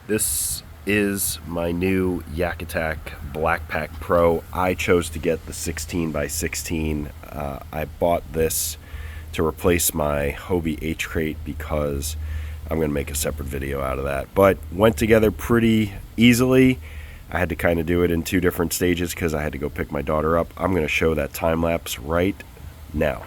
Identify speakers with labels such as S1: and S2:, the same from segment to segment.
S1: This is my new YakAttack BlackPak Pro. I chose to get the 16 by 16. I bought this to replace my Hobie H-Crate because I'm going to make a separate video out of that. But went together pretty easily. I had to kind of do it in two different stages because I had to go pick my daughter up. I'm going to show that time lapse right now.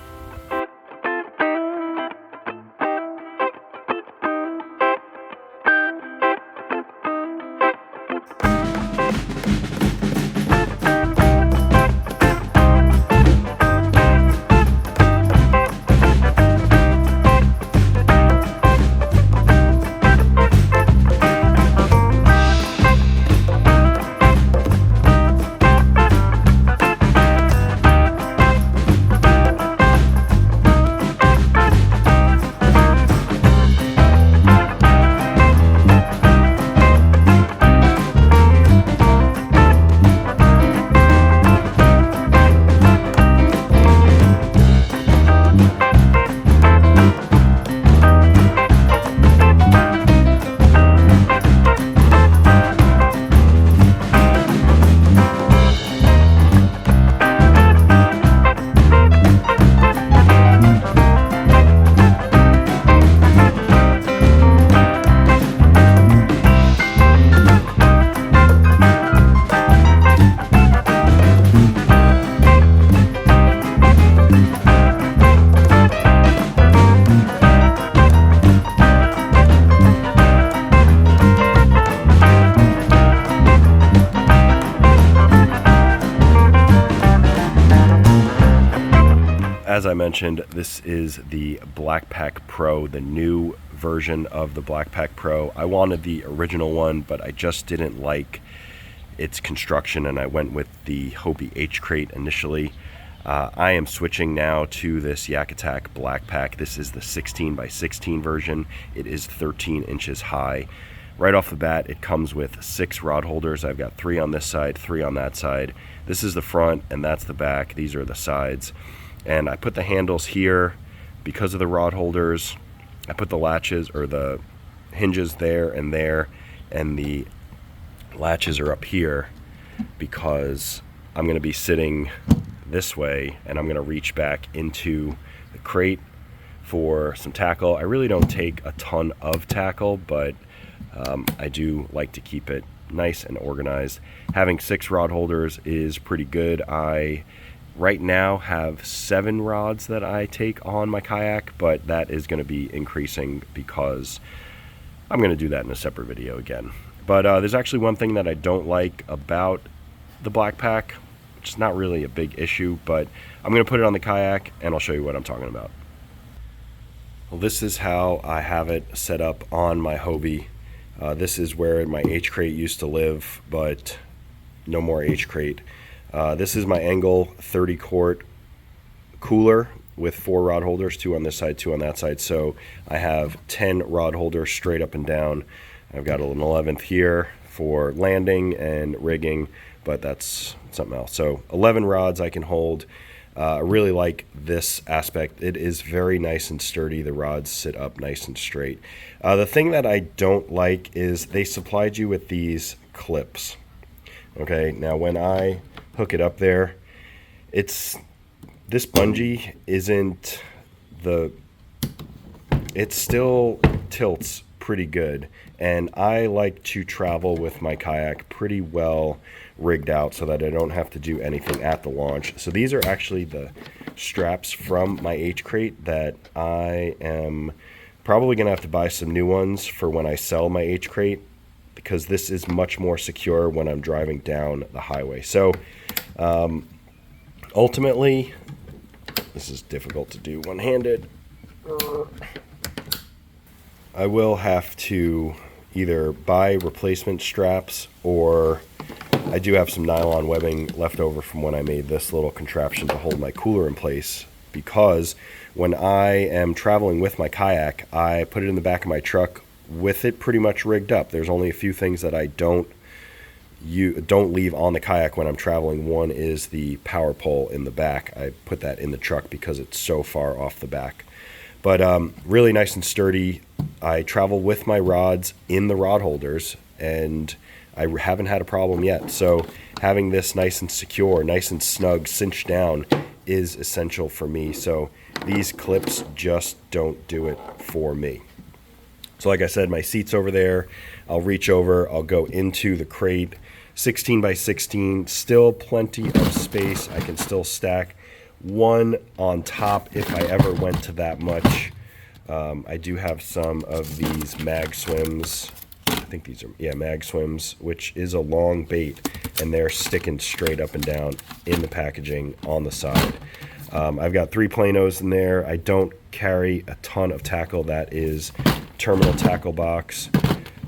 S1: As I mentioned, this is the BlackPak Pro, the new version of the BlackPak Pro. I wanted the original one, but I just didn't like its construction, and I went with the Hobie H-Crate initially. I am switching now to this YakAttack BlackPak. This is the 16 by 16 version. It is 13 inches high. Right off the bat, it comes with 6 rod holders. I've got 3 on this side, 3 on that side. This is the front, and that's the back. These are the sides. And I put the handles here because of the rod holders. I put the latches or the hinges there, and the latches are up here because I'm going to be sitting this way and I'm going to reach back into the crate for some tackle. I really don't take a ton of tackle, but I do like to keep it nice and organized. Having 6 rod holders is pretty good. I right now have 7 rods that I take on my kayak, but that is going to be increasing because I'm going to do that in a separate video again. But there's actually one thing that I don't like about the BlackPak, which is not really a big issue, but I'm going to put it on the kayak and I'll show you what I'm talking about. Well, this is how I have it set up on my Hobie. This is where my H-Crate used to live, but no more H-Crate. This is my Angle 30 quart cooler with 4 rod holders, 2 on this side, 2 on that side. So I have 10 rod holders straight up and down. I've got an 11th here for landing and rigging, but that's something else. So 11 rods I can hold. I really like this aspect. It is very nice and sturdy. The rods sit up nice and straight. The thing that I don't like is they supplied you with these clips. Okay, now when I hook it up there, this bungee isn't it still tilts pretty good, and I like to travel with my kayak pretty well rigged out so that I don't have to do anything at the launch. So these are actually the straps from my H-Crate that I am probably gonna have to buy some new ones for when I sell my H-Crate, because this is much more secure when I'm driving down the highway. So ultimately, this is difficult to do one-handed. I will have to either buy replacement straps, or I do have some nylon webbing left over from when I made this little contraption to hold my cooler in place, because when I am traveling with my kayak, I put it in the back of my truck with it pretty much rigged up. There's only a few things that I don't leave on the kayak when I'm traveling. One is the power pole in the back. I put that in the truck because it's so far off the back. But really nice and sturdy. I travel with my rods in the rod holders, and I haven't had a problem yet. So having this nice and secure, nice and snug, cinched down is essential for me. So these clips just don't do it for me. So like I said, my seat's over there. I'll reach over, I'll go into the crate, 16 by 16, still plenty of space. I can still stack one on top if I ever went to that much. I do have some of these mag swims. I think these are, yeah, mag swims, which is a long bait, and they're sticking straight up and down in the packaging on the side. I've got 3 planos in there. I don't carry a ton of tackle. That is terminal tackle box.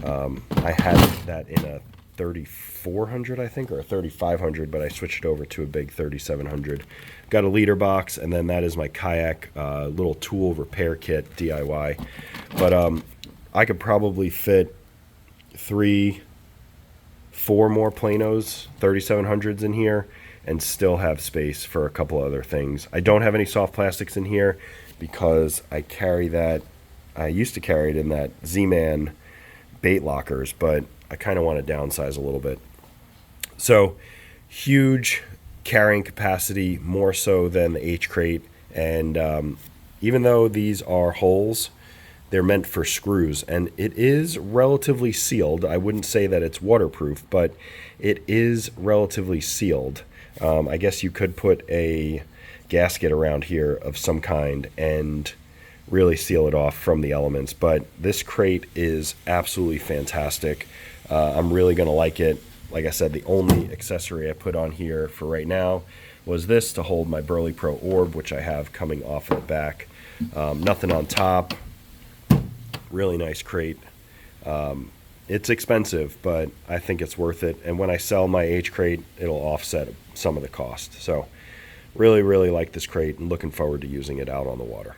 S1: I had that in a 3400, I think, or a 3500, but I switched it over to a big 3700. Got a leader box, and then that is my kayak little tool repair kit, DIY. But I could probably fit 3, 4 more planos, 3700s in here, and still have space for a couple other things. I don't have any soft plastics in here because I carry that. I used to carry it in that Z-Man bait lockers, but I kind of want to downsize a little bit. So huge carrying capacity, more so than the H crate. And even though these are holes, they're meant for screws, and it is relatively sealed. I wouldn't say that it's waterproof, but it is relatively sealed. I guess you could put a gasket around here of some kind and really seal it off from the elements. But this crate is absolutely fantastic. I'm really going to like it. Like I said, the only accessory I put on here for right now was this to hold my Burley Pro orb, which I have coming off of the back. Nothing on top. Really nice crate. It's expensive, but I think it's worth it. And when I sell my H crate, it'll offset some of the cost. So really, really like this crate and looking forward to using it out on the water.